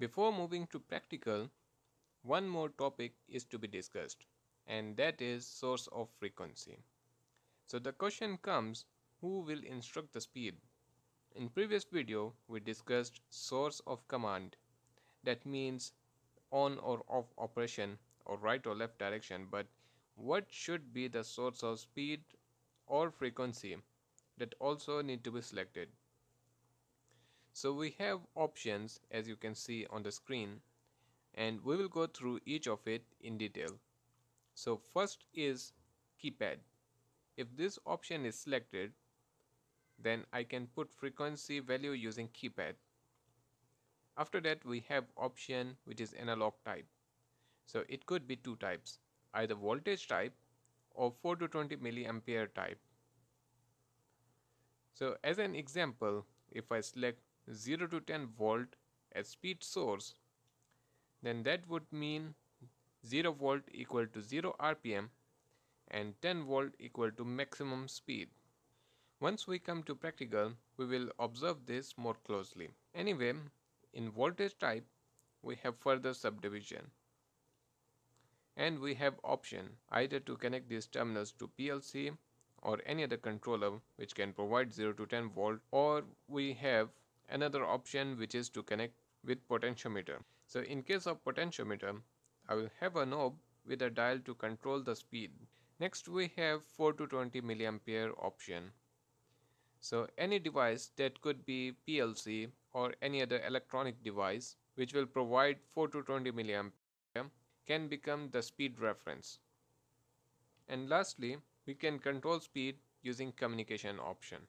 Before moving to practical, one more topic is to be discussed, and that is source of frequency. So the question comes, who will instruct the speed? In previous video, we discussed source of command. That means on or off operation or right or left direction, but what should be the source of speed or frequency that also need to be selected. So we have options as you can see on the screen, and we will go through each of it in detail. So first is keypad. If this option is selected, then I can put frequency value using keypad. After that we have option which is analog type. So it could be two types, either voltage type or 4 to 20 milliampere type. So as an example, if I select 0 to 10 volt as speed source, then that would mean 0 volt equal to 0 RPM and 10 volt equal to maximum speed. Once we come to practical, we will observe this more closely. Anyway, in voltage type, we have further subdivision. And we have option either to connect these terminals to PLC or any other controller which can provide 0 to 10 volt, or we have another option which is to connect with potentiometer. So in case of potentiometer, I will have a knob with a dial to control the speed. Next we have 4 to 20 milliampere option. So any device that could be PLC or any other electronic device which will provide 4 to 20 milliampere can become the speed reference. And lastly, we can control speed using communication option.